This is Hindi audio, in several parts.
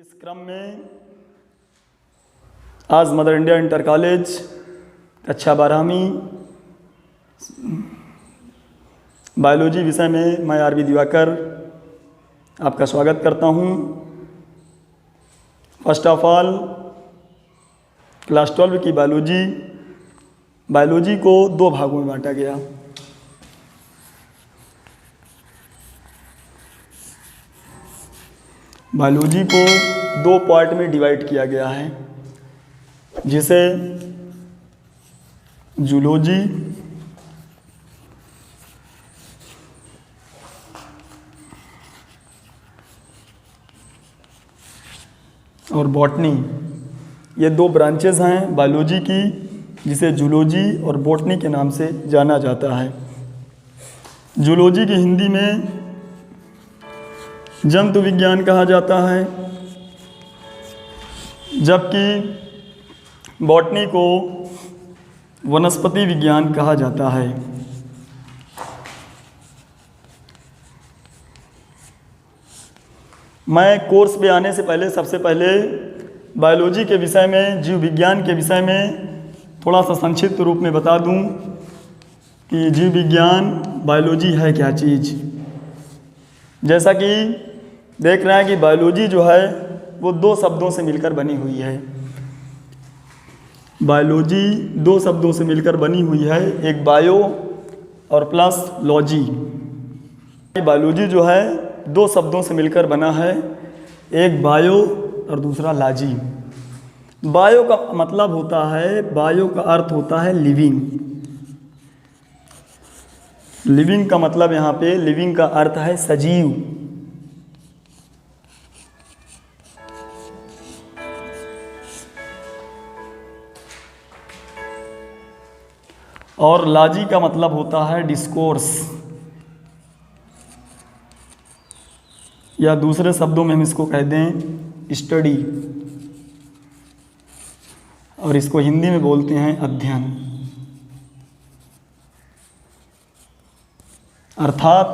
इस क्रम में आज मदर इंडिया इंटर कॉलेज कक्षा 12वीं बायोलॉजी विषय में मैं आर.बी. दिवाकर आपका स्वागत करता हूं। फर्स्ट ऑफ ऑल क्लास 12 की बायोलॉजी को दो भागों में बांटा गया। बायोलॉजी को दो पार्ट में डिवाइड किया गया है, जिसे जूलॉजी और बॉटनी, ये दो ब्रांचेस हैं बायोलॉजी की, जिसे जूलॉजी और बॉटनी के नाम से जाना जाता है। जूलॉजी की हिंदी में जंतु विज्ञान कहा जाता है, जबकि बॉटनी को वनस्पति विज्ञान कहा जाता है। मैं कोर्स पे आने से पहले सबसे पहले बायोलॉजी के विषय में, जीव विज्ञान के विषय में थोड़ा सा संक्षिप्त रूप में बता दूं कि जीव विज्ञान बायोलॉजी है क्या चीज़। जैसा कि देख रहे हैं कि बायोलॉजी जो है वो दो शब्दों से मिलकर बनी हुई है। बायोलॉजी दो शब्दों से मिलकर बनी हुई है, एक बायो और प्लस लॉजी। बायोलॉजी जो है दो शब्दों से मिलकर बना है, एक बायो और दूसरा लॉजी। बायो का मतलब होता है, बायो का अर्थ होता है लिविंग। लिविंग का मतलब यहाँ पे, लिविंग का अर्थ है सजीव। और लॉजी का मतलब होता है डिस्कोर्स, या दूसरे शब्दों में हम इसको कह दें स्टडी, और इसको हिंदी में बोलते हैं अध्ययन। अर्थात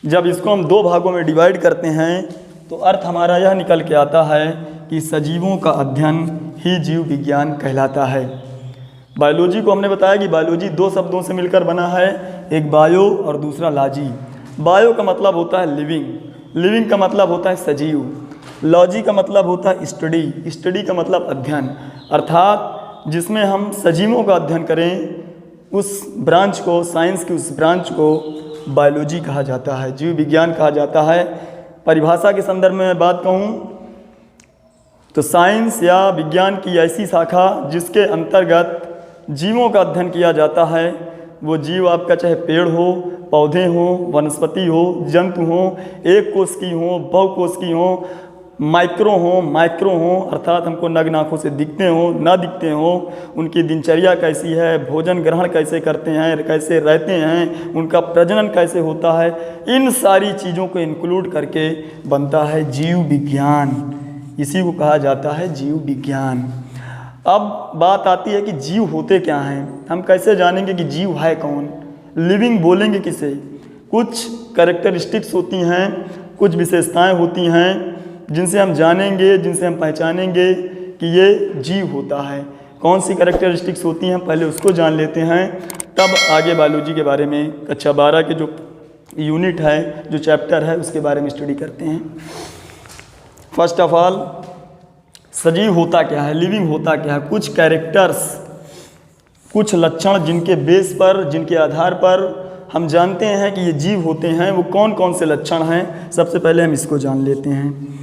जब इसको हम दो भागों में डिवाइड करते हैं तो अर्थ हमारा यह निकल के आता है कि सजीवों का अध्ययन ही जीव विज्ञान कहलाता है। बायोलॉजी को हमने बताया कि बायोलॉजी दो शब्दों से मिलकर बना है, एक बायो और दूसरा लॉजी। बायो का मतलब होता है लिविंग, लिविंग का मतलब होता है सजीव, लॉजी का मतलब होता है स्टडी, स्टडी का मतलब अध्ययन। अर्थात जिसमें हम सजीवों का अध्ययन करें उस ब्रांच को, साइंस की उस ब्रांच को बायोलॉजी कहा जाता है, जीव विज्ञान कहा जाता है। परिभाषा के संदर्भ में मैं बात कहूँ तो साइंस या विज्ञान की ऐसी शाखा जिसके अंतर्गत जीवों का अध्ययन किया जाता है, वो जीव आपका चाहे पेड़ हो, पौधे हो, वनस्पति हो, जंतु हो, एक कोष की हो, बहुकोष की हो, माइक्रो हो, अर्थात हमको नग्न आँखों से दिखते हो, ना दिखते हो, उनकी दिनचर्या कैसी है, भोजन ग्रहण कैसे करते हैं, कैसे रहते हैं, उनका प्रजनन कैसे होता है, इन सारी चीज़ों को इंक्लूड करके बनता है जीव विज्ञान। इसी को कहा जाता है जीव विज्ञान। अब बात आती है कि जीव होते क्या हैं, हम कैसे जानेंगे कि जीव है कौन, लिविंग बोलेंगे किसे। कुछ कैरेक्टरिस्टिक्स होती हैं, कुछ विशेषताएं होती हैं जिनसे हम जानेंगे, जिनसे हम पहचानेंगे कि ये जीव होता है। कौन सी कैरेक्टरिस्टिक्स होती हैं पहले उसको जान लेते हैं, तब आगे बायोलॉजी के बारे में कक्षा 12 के जो यूनिट है, जो चैप्टर है, उसके बारे में स्टडी करते हैं। फर्स्ट ऑफ ऑल सजीव होता क्या है, लिविंग होता क्या है। कुछ कैरेक्टर्स, कुछ लक्षण जिनके बेस पर, जिनके आधार पर हम जानते हैं कि ये जीव होते हैं, वो कौन कौन से लक्षण हैं, सबसे पहले हम इसको जान लेते हैं।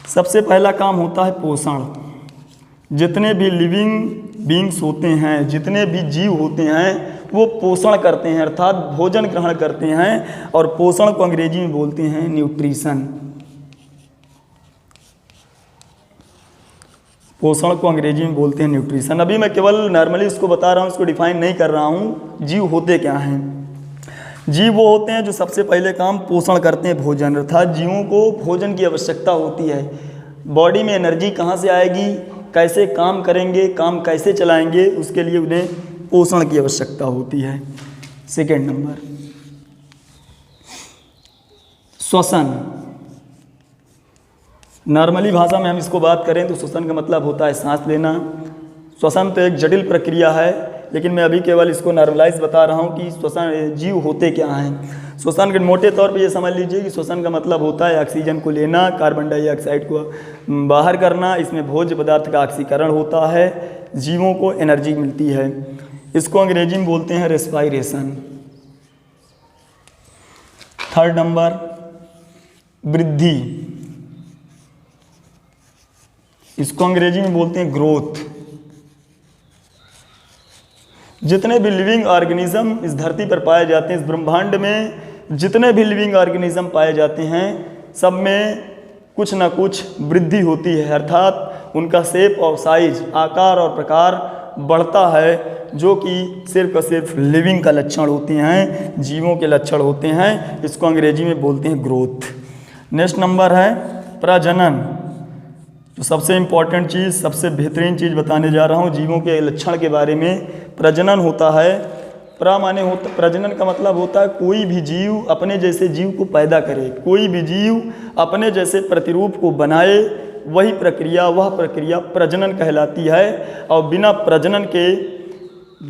सबसे पहला काम होता है पोषण। जितने भी लिविंग बीइंग्स होते हैं, जितने भी जीव होते हैं, वो पोषण करते हैं, अर्थात भोजन ग्रहण करते हैं, और पोषण को अंग्रेजी में बोलते हैं न्यूट्रिशन। पोषण को अंग्रेजी में बोलते हैं न्यूट्रिशन। अभी मैं केवल नॉर्मली इसको बता रहा हूँ, इसको डिफाइन नहीं कर रहा हूँ। जीव होते क्या हैं? जीव वो होते हैं जो सबसे पहले काम पोषण करते हैं, भोजन। अर्थात जीवों को भोजन की आवश्यकता होती है। बॉडी में एनर्जी कहाँ से आएगी, कैसे काम करेंगे, काम कैसे चलाएंगे, उसके लिए उन्हें पोषण की आवश्यकता होती है। सेकेंड नंबर श्वसन। नॉर्मली भाषा में हम इसको बात करें तो श्वसन का मतलब होता है सांस लेना। श्वसन तो एक जटिल प्रक्रिया है, लेकिन मैं अभी केवल इसको नॉर्मलाइज बता रहा हूँ कि श्वसन जीव होते क्या हैं। श्वसन के मोटे तौर पे ये समझ लीजिए कि श्वसन का मतलब होता है ऑक्सीजन को लेना, कार्बन डाइऑक्साइड को बाहर करना। इसमें भोज्य पदार्थ का ऑक्सीकरण होता है, जीवों को एनर्जी मिलती है। इसको अंग्रेजी में बोलते हैं रेस्पायरेशन। थर्ड नंबर वृद्धि, इसको अंग्रेजी में बोलते हैं ग्रोथ। जितने भी लिविंग ऑर्गेनिज्म इस धरती पर पाए जाते हैं, इस ब्रह्मांड में जितने भी लिविंग ऑर्गेनिज्म पाए जाते हैं, सब में कुछ ना कुछ वृद्धि होती है, अर्थात उनका शेप और साइज, आकार और प्रकार बढ़ता है, जो कि सिर्फ और सिर्फ लिविंग का लक्षण होते हैं, जीवों के लक्षण होते हैं। इसको अंग्रेजी में बोलते हैं ग्रोथ। नेक्स्ट नंबर है प्रजनन। तो सबसे इम्पॉर्टेंट चीज़, सबसे बेहतरीन चीज़ बताने जा रहा हूँ जीवों के लक्षण के बारे में। प्रजनन होता है, प्रजनन का मतलब होता है कोई भी जीव अपने जैसे जीव को पैदा करे, कोई भी जीव अपने जैसे प्रतिरूप को बनाए, वह प्रक्रिया प्रजनन कहलाती है। और बिना प्रजनन के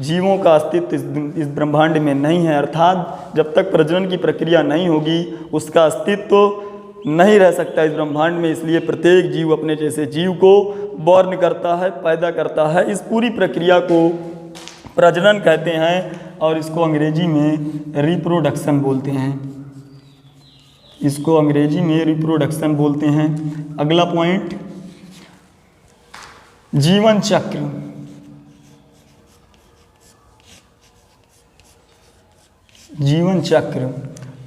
जीवों का अस्तित्व इस ब्रह्मांड में नहीं है, अर्थात जब तक प्रजनन की प्रक्रिया नहीं होगी उसका अस्तित्व नहीं रह सकता इस ब्रह्मांड में। इसलिए प्रत्येक जीव अपने जैसे जीव को बॉर्न करता है, पैदा करता है। इस पूरी प्रक्रिया को प्रजनन कहते हैं और इसको अंग्रेजी में रिप्रोडक्शन बोलते हैं। इसको अंग्रेजी में रिप्रोडक्शन बोलते हैं। अगला पॉइंट, जीवन चक्र। जीवन चक्र,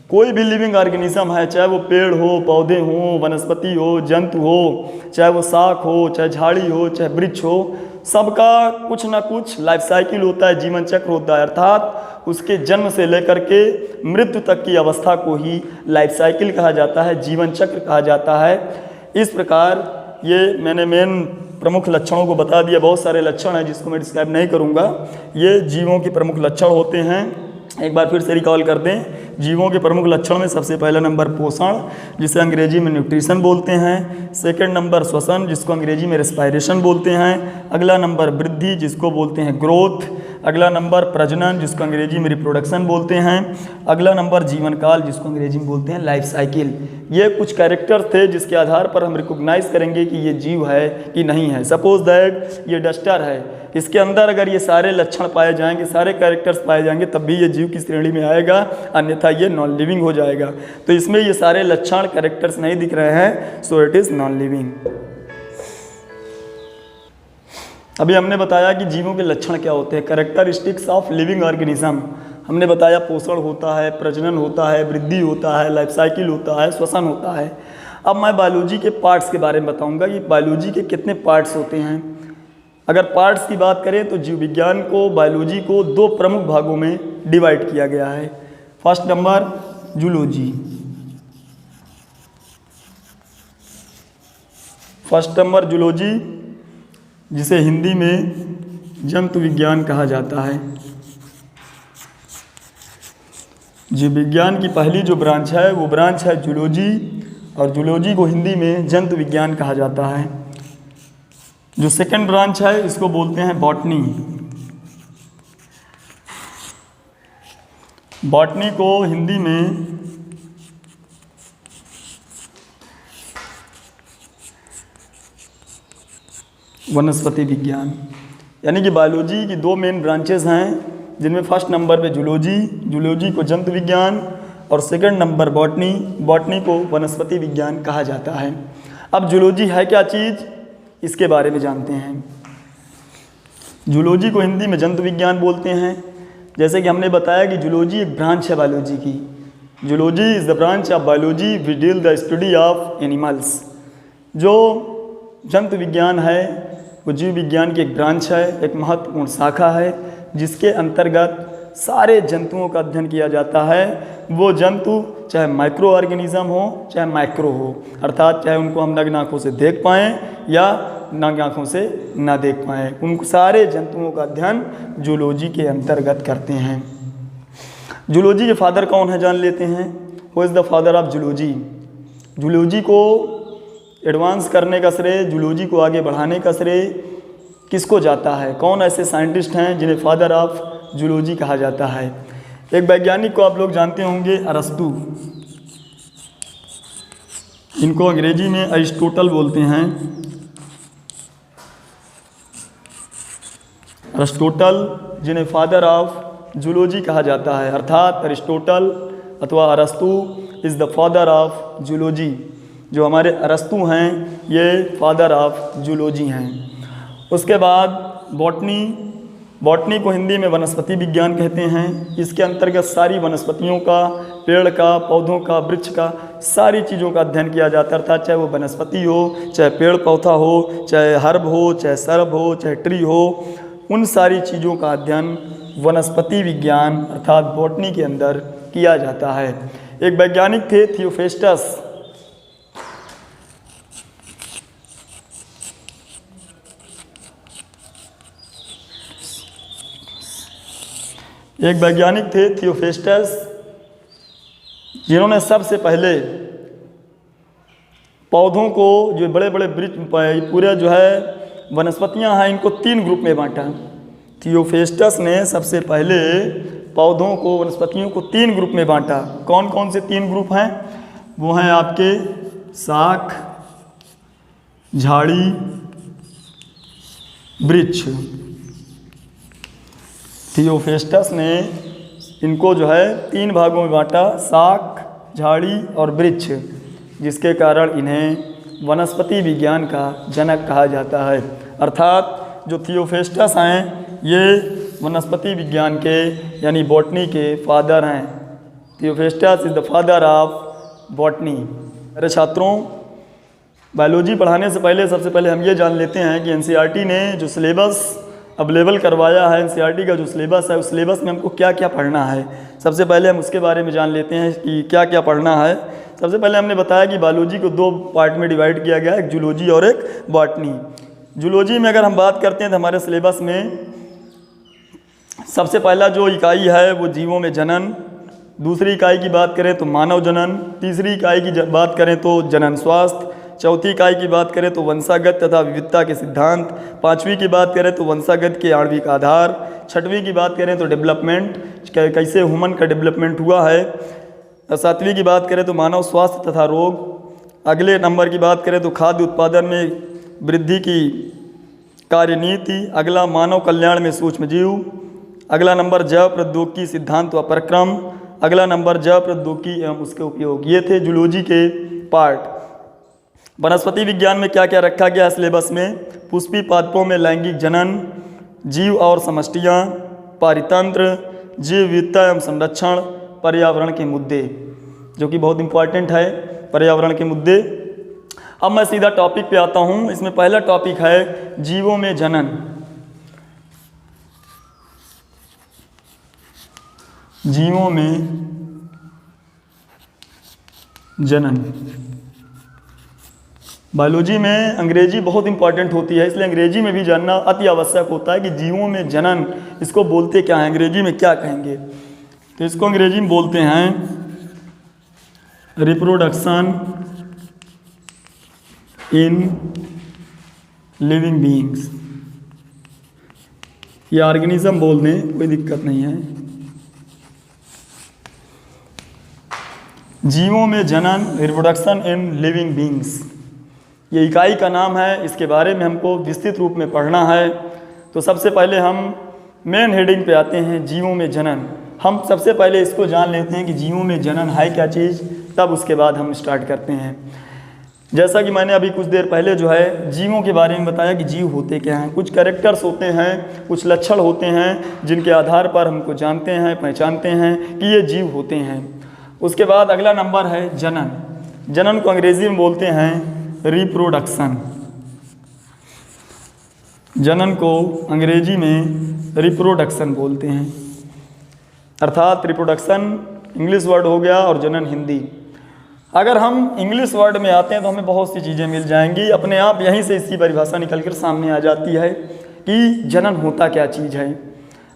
कोई भी लिविंग ऑर्गेनिज्म है, चाहे वो पेड़ हो, पौधे हो, वनस्पति हो, जंतु हो, चाहे वो शाख हो, चाहे झाड़ी हो, चाहे वृक्ष हो, सबका कुछ ना कुछ लाइफ साइकिल होता है, जीवन चक्र होता है। अर्थात उसके जन्म से लेकर के मृत्यु तक की अवस्था को ही लाइफ साइकिल कहा जाता है, जीवन चक्र कहा जाता है। इस प्रकार ये मैंने मेन प्रमुख लक्षणों को बता दिया। बहुत सारे लक्षण हैं जिसको मैं डिस्क्राइब नहीं करूँगा। ये जीवों के प्रमुख लक्षण होते हैं। एक बार फिर से रिकॉल कर दें, जीवों के प्रमुख लक्षण में सबसे पहला नंबर पोषण, जिसे अंग्रेजी में न्यूट्रिशन बोलते हैं। सेकंड नंबर श्वसन, जिसको अंग्रेजी में रेस्पायरेशन बोलते हैं। अगला नंबर वृद्धि, जिसको बोलते हैं ग्रोथ। अगला नंबर प्रजनन, जिसको अंग्रेजी में रिप्रोडक्शन बोलते हैं। अगला नंबर जीवन काल, जिसको अंग्रेजी में बोलते हैं लाइफ साइकिल। ये कुछ कैरेक्टर थे जिसके आधार पर हम रिकॉग्नाइज करेंगे कि ये जीव है कि नहीं है। सपोज दैट ये डस्टर है, इसके अंदर अगर ये सारे लक्षण पाए जाएंगे, सारे कैरेक्टर्स पाए जाएंगे, तब भी ये जीव की श्रेणी में आएगा, अन्यथा ये नॉन लिविंग हो जाएगा। तो इसमें ये सारे लक्षण कैरेक्टर्स नहीं दिख रहे हैं, so it is non living. अभी हमने बताया कि जीवों के लक्षण क्या होते हैं, कैरेक्टरिस्टिक्स ऑफ लिविंग ऑर्गेनिज्म। हमने बताया पोषण होता है, प्रजनन होता है, वृद्धि होता है, लाइफ साइकिल होता है, श्वसन होता है। अब मैं बायोलॉजी के पार्ट्स के बारे में बताऊंगा कि बायोलॉजी के कितने पार्ट्स होते हैं। अगर पार्ट्स की बात करें तो जीव विज्ञान को, बायोलॉजी को दो प्रमुख भागों में डिवाइड किया गया है। First number zoology, first number zoology, जिसे हिंदी में जंतु विज्ञान कहा जाता है। जीव विज्ञान की पहली जो ब्रांच है वो ब्रांच है जूलॉजी, और जूलॉजी को हिंदी में जंतु विज्ञान कहा जाता है। जो सेकंड ब्रांच है इसको बोलते हैं बॉटनी। बॉटनी को हिंदी में वनस्पति विज्ञान। यानी कि बायोलॉजी की दो मेन ब्रांचेस हैं, जिनमें फर्स्ट नंबर पे जूलॉजी, जूलॉजी को जंतु विज्ञान, और सेकंड नंबर बॉटनी, बॉटनी को वनस्पति विज्ञान कहा जाता है। अब जूलॉजी है क्या चीज़, इसके बारे में जानते हैं। जूलॉजी को हिंदी में जंतु विज्ञान बोलते हैं। जैसे कि हमने बताया कि जूलॉजी एक ब्रांच है बायोलॉजी की। Zoology is the branch of biology which deal the study of animals. जो जंतु विज्ञान है वो जीव विज्ञान की एक ब्रांच है, एक महत्वपूर्ण शाखा है, जिसके अंतर्गत सारे जंतुओं का अध्ययन किया जाता है। वो जंतु चाहे माइक्रो ऑर्गेनिज्म हो चाहे माइक्रो हो, अर्थात चाहे उनको हम नग्न आँखों से देख पाएँ या नग्न आँखों से ना देख पाएँ, उन सारे जंतुओं का अध्ययन जूलॉजी के अंतर्गत करते हैं। जूलॉजी के फादर कौन है जान लेते हैं। Who is the father of zoology. Zoology को एडवांस करने का श्रेय, जूलॉजी को आगे बढ़ाने का श्रेय किसको जाता है? कौन ऐसे साइंटिस्ट हैं जिन्हें फादर ऑफ जूलॉजी कहा जाता है? एक वैज्ञानिक को आप लोग जानते होंगे, अरस्तु। इनको अंग्रेजी में अरिस्टोटल बोलते हैं। अरिस्टोटल जिन्हें फादर ऑफ जूलॉजी कहा जाता है, अर्थात अरिस्टोटल अथवा अरस्तु is the father of zoology. जो हमारे अरस्तु हैं ये फादर ऑफ जूलॉजी हैं। उसके बाद बॉटनी। बॉटनी को हिंदी में वनस्पति विज्ञान कहते हैं। इसके अंतर्गत सारी वनस्पतियों का, पेड़ का, पौधों का, वृक्ष का, सारी चीज़ों का अध्ययन किया जाता था, चाहे वो वनस्पति हो, चाहे पेड़ पौधा हो, चाहे हर्ब हो, चाहे सर्ब हो, चाहे ट्री हो, उन सारी चीज़ों का अध्ययन वनस्पति विज्ञान अर्थात बॉटनी के अंदर किया जाता है। एक वैज्ञानिक थे थियोफेस्टस। एक वैज्ञानिक थे थियोफेस्टस जिन्होंने सबसे पहले पौधों को, जो बड़े बड़े वृक्ष पूरे जो है वनस्पतियां हैं, इनको 3 ग्रुप में बांटा। थियोफेस्टस ने सबसे पहले पौधों को, वनस्पतियों को 3 ग्रुप में बांटा। कौन कौन से 3 ग्रुप हैं? वो हैं आपके शाख, झाड़ी, वृक्ष। थियोफेस्टस ने इनको जो है 3 भागों में बांटा, शाख, झाड़ी और वृक्ष, जिसके कारण इन्हें वनस्पति विज्ञान का जनक कहा जाता है। अर्थात जो थियोफेस्टस हैं ये वनस्पति विज्ञान के यानी बॉटनी के फादर हैं। Theophrastus is the father of botany. मेरे छात्रों, बायोलॉजी पढ़ाने से पहले सबसे पहले हम ये जान लेते हैं कि एनसीईआरटी ने जो सिलेबस अवेलेबल करवाया है, एनसीईआरटी का जो सिलेबस है, उस सिलेबस में हमको क्या क्या पढ़ना है। सबसे पहले हम उसके बारे में जान लेते हैं कि क्या क्या पढ़ना है। सबसे पहले हमने बताया कि बायोलॉजी को 2 पार्ट में डिवाइड किया गया है, एक जूलॉजी और एक बॉटनी। जूलॉजी में अगर हम बात करते हैं तो हमारे सिलेबस में सबसे पहला जो इकाई है वो जीवों में जनन, दूसरी इकाई की बात करें तो मानव जनन, तीसरी इकाई की बात करें तो जनन स्वास्थ्य, चौथी इकाई की बात करें तो वंशागत तथा विविधता के सिद्धांत, 5वीं की बात करें तो वंशागत के आणविक आधार, 6वीं की बात करें तो डेवलपमेंट, कैसे ह्यूमन का डेवलपमेंट हुआ है, 7वीं की बात करें तो मानव स्वास्थ्य तथा रोग, अगले नंबर की बात करें तो खाद्य उत्पादन में वृद्धि की कार्यनीति, अगला मानव कल्याण में सूक्ष्म जीव, अगला नंबर जैव प्रौद्योगिकी सिद्धांत व प्रक्रम, अगला नंबर जैव प्रौद्योगिकी एवं उसके उपयोग। ये थे जूलॉजी के पार्ट। वनस्पति विज्ञान में क्या क्या रखा गया है सिलेबस में? पुष्पी पादपों में लैंगिक जनन, जीव और समष्टियाँ, पारितंत्र, जीव विविधता एवं संरक्षण, पर्यावरण के मुद्दे, जो कि बहुत इंपॉर्टेंट है पर्यावरण के मुद्दे। अब मैं सीधा टॉपिक पे आता हूँ। इसमें पहला टॉपिक है जीवों में जनन। जीवों में जनन। बायोलॉजी में अंग्रेजी बहुत इंपॉर्टेंट होती है, इसलिए अंग्रेजी में भी जानना अति आवश्यक होता है कि जीवों में जनन इसको बोलते क्या हैं, अंग्रेजी में क्या कहेंगे। तो इसको अंग्रेजी में बोलते हैं रिप्रोडक्शन इन लिविंग बीइंग्स। ये ऑर्गेनिज्म बोल दें, कोई दिक्कत नहीं है। जीवों में जनन, रिप्रोडक्शन इन लिविंग बीइंग्स, ये इकाई का नाम है। इसके बारे में हमको विस्तृत रूप में पढ़ना है। तो सबसे पहले हम मेन हेडिंग पे आते हैं, जीवों में जनन। हम सबसे पहले इसको जान लेते हैं कि जीवों में जनन है क्या चीज़, तब उसके बाद हम स्टार्ट करते हैं। जैसा कि मैंने अभी कुछ देर पहले जो है जीवों के बारे में बताया कि जीव होते क्या हैं। कुछ कैरेक्टर्स होते हैं, कुछ लक्षण होते हैं जिनके आधार पर हमको जानते हैं, पहचानते हैं कि ये जीव होते हैं। उसके बाद अगला नंबर है जनन। जनन को अंग्रेजी में बोलते हैं रिप्रोडक्शन। जनन को अंग्रेजी में रिप्रोडक्शन बोलते हैं, अर्थात रिप्रोडक्शन इंग्लिश वर्ड हो गया और जनन हिंदी। अगर हम इंग्लिश वर्ड में आते हैं तो हमें बहुत सी चीज़ें मिल जाएंगी, अपने आप यहीं से इसकी परिभाषा निकल कर सामने आ जाती है कि जनन होता क्या चीज़ है।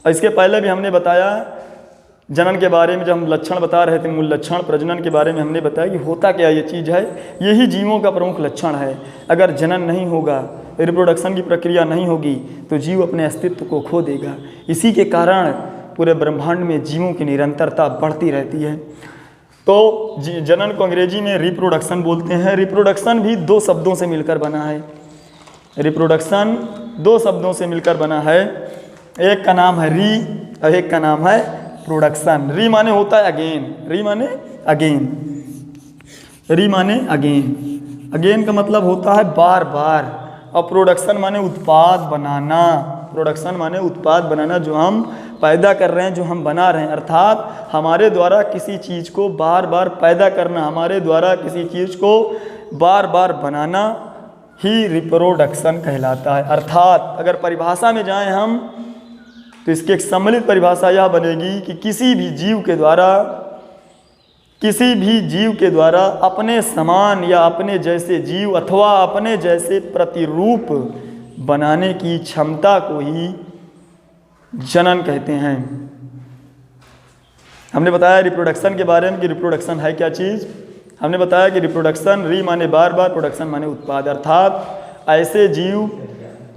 और इसके पहले भी हमने बताया जनन के बारे में जब हम लक्षण बता रहे थे, मूल लक्षण प्रजनन के बारे में हमने बताया कि होता क्या ये चीज़ है, यही जीवों का प्रमुख लक्षण है। अगर जनन नहीं होगा, रिप्रोडक्शन की प्रक्रिया नहीं होगी तो जीव अपने अस्तित्व को खो देगा। इसी के कारण पूरे ब्रह्मांड में जीवों की निरंतरता बढ़ती रहती है। तो जनन को अंग्रेजी में रिप्रोडक्शन बोलते हैं। रिप्रोडक्शन भी दो शब्दों से मिलकर बना है। रिप्रोडक्शन दो शब्दों से मिलकर बना है, एक का नाम है री और एक का नाम है प्रोडक्शन। री माने होता है अगेन, री माने अगेन, री माने अगेन, अगेन का मतलब होता है बार बार, और प्रोडक्शन माने उत्पाद बनाना। प्रोडक्शन माने उत्पाद बनाना, जो हम पैदा कर रहे हैं, जो हम बना रहे हैं, अर्थात हमारे द्वारा किसी चीज़ को बार बार पैदा करना, हमारे द्वारा किसी चीज़ को बार बार बनाना ही रिप्रोडक्शन कहलाता है। अर्थात अगर परिभाषा में जाएं हम तो इसकी एक सम्मिलित परिभाषा यह बनेगी कि किसी भी जीव के द्वारा अपने समान या अपने जैसे जीव अथवा अपने जैसे प्रतिरूप बनाने की क्षमता को ही जनन कहते हैं। हमने बताया रिप्रोडक्शन के बारे में कि रिप्रोडक्शन है क्या चीज़। हमने बताया कि रिप्रोडक्शन री माने बार बार, प्रोडक्शन माने उत्पाद, अर्थात ऐसे जीव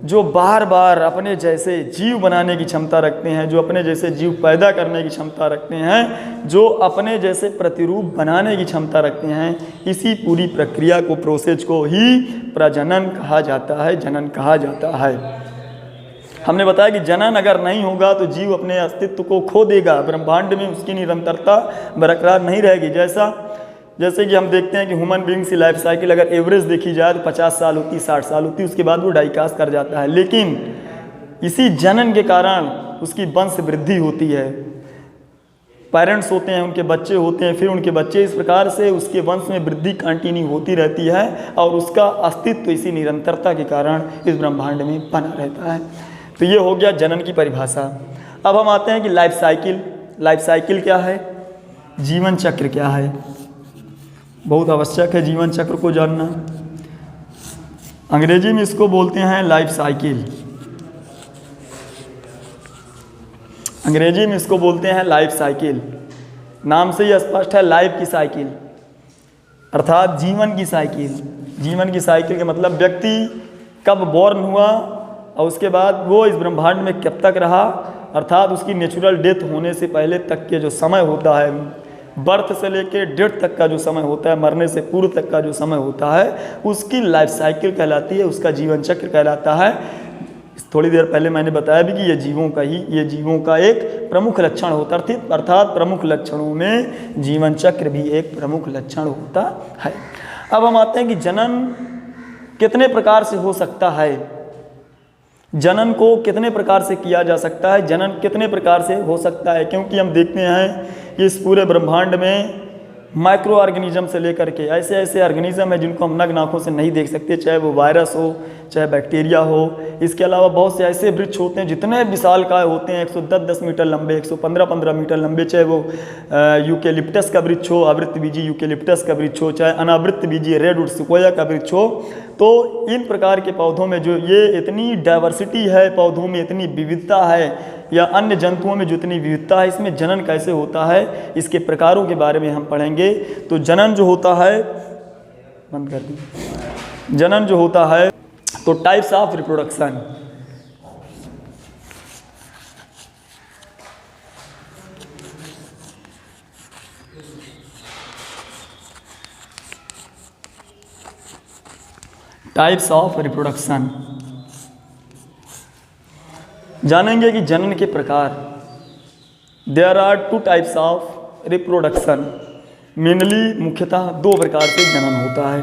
जो बार बार अपने जैसे जीव बनाने की क्षमता रखते हैं, जो अपने जैसे जीव पैदा करने की क्षमता रखते हैं, जो अपने जैसे प्रतिरूप बनाने की क्षमता रखते हैं, इसी पूरी प्रक्रिया को, प्रोसेस को ही प्रजनन कहा जाता है, जनन कहा जाता है। हमने बताया कि जनन अगर नहीं होगा तो जीव अपने अस्तित्व को खो देगा, ब्रह्मांड में उसकी निरंतरता बरकरार नहीं रहेगी। जैसे कि हम देखते हैं कि ह्यूमन बीइंग्स की लाइफ साइकिल अगर एवरेज देखी जाए तो 50 साल होती, 60 साल होती, उसके बाद वो डाइकास्ट कर जाता है। लेकिन इसी जनन के कारण उसकी वंश वृद्धि होती है। पेरेंट्स होते हैं, उनके बच्चे होते हैं, फिर उनके बच्चे, इस प्रकार से उसके वंश में वृद्धि कंटिन्यू होती रहती है और उसका अस्तित्व इसी निरंतरता के कारण इस ब्रह्मांड में बना रहता है। तो ये हो गया जनन की परिभाषा। अब हम आते हैं कि लाइफ साइकिल। लाइफ साइकिल क्या है, जीवन चक्र क्या है। बहुत आवश्यक है जीवन चक्र को जानना। अंग्रेजी में इसको बोलते हैं लाइफ साइकिल। अंग्रेजी में इसको बोलते हैं लाइफ साइकिल। नाम से ही स्पष्ट है, लाइफ की साइकिल अर्थात जीवन की साइकिल। जीवन की साइकिल का मतलब व्यक्ति कब बॉर्न हुआ और उसके बाद वो इस ब्रह्मांड में कब तक रहा, अर्थात उसकी नेचुरल डेथ होने से पहले तक के जो समय होता है, बर्थ से लेके डेथ तक का जो समय होता है, मरने से पूर्व तक का जो समय होता है, उसकी लाइफ साइकिल कहलाती है, उसका जीवन चक्र कहलाता है। थोड़ी देर पहले मैंने बताया भी कि ये जीवों का एक प्रमुख लक्षण होता है, अर्थात प्रमुख लक्षणों में जीवन चक्र भी एक प्रमुख लक्षण होता है। अब हम आते हैं कि जनन कितने प्रकार से हो सकता है, जनन को कितने प्रकार से किया जा सकता है, जनन कितने प्रकार से हो सकता है। क्योंकि हम देखते हैं कि इस पूरे ब्रह्मांड में माइक्रो ऑर्गेनिज्म से लेकर के ऐसे ऐसे ऑर्गेनिज्म है जिनको हम नग्न आँखों से नहीं देख सकते, चाहे वो वायरस हो, चाहे बैक्टीरिया हो। इसके अलावा बहुत से ऐसे वृक्ष होते हैं जितने विशालकाय होते हैं, 110-10 मीटर लंबे, 115-15 मीटर लंबे, चाहे वो यूकेलिप्टस का वृक्ष हो, आवृत्त बीजी यूकेलिप्टस का वृक्ष हो, चाहे अनावृत्त बीजी रेडवुड सिक्वोया का वृक्ष हो। तो इन प्रकार के पौधों में जो ये इतनी डाइवर्सिटी है, पौधों में इतनी विविधता है, या अन्य जंतुओं में जो इतनी विविधता है, इसमें जनन कैसे होता है, इसके प्रकारों के बारे में हम पढ़ेंगे। तो जनन जो होता है, बंद कर दी, जनन जो होता है तो types of reproduction. Types of reproduction जानेंगे कि जनन के प्रकार। There are 2 types of reproduction. Mainly मुख्यतः 2 प्रकार से जनन होता है।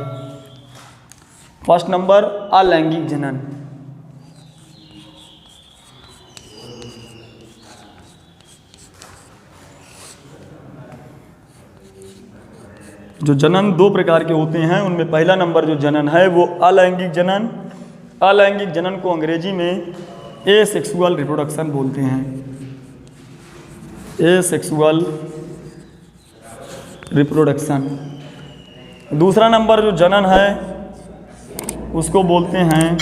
फर्स्ट नंबर अलैंगिक जनन। जो जनन 2 प्रकार के होते हैं, उनमें पहला नंबर जो जनन है वो अलैंगिक जनन। अलैंगिक जनन को अंग्रेजी में एसेक्सुअल रिप्रोडक्शन बोलते हैं। Asexual reproduction. दूसरा नंबर जो जनन है उसको बोलते हैं,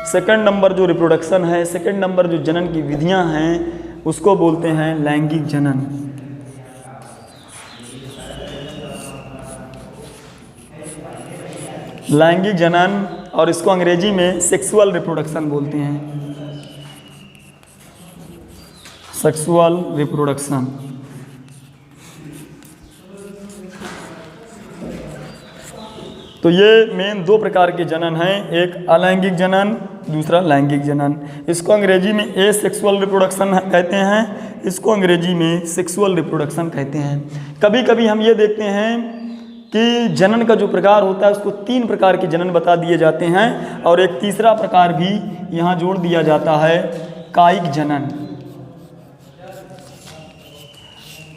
सेकंड नंबर जो रिप्रोडक्शन है, सेकंड नंबर जो जनन की विधियां हैं उसको बोलते हैं लैंगिक जनन। लैंगिक जनन, और इसको अंग्रेजी में सेक्सुअल रिप्रोडक्शन बोलते हैं, सेक्सुअल रिप्रोडक्शन। तो ये मेन दो प्रकार के जनन हैं, एक अलैंगिक जनन, दूसरा लैंगिक जनन। इसको अंग्रेजी में एसेक्सुअल रिप्रोडक्शन कहते हैं, इसको अंग्रेजी में सेक्सुअल रिप्रोडक्शन कहते हैं। कभी कभी हम ये देखते हैं कि जनन का जो प्रकार होता है उसको 3 प्रकार के जनन बता दिए जाते हैं, और एक तीसरा प्रकार भी यहाँ जोड़ दिया जाता है, कायिक जनन।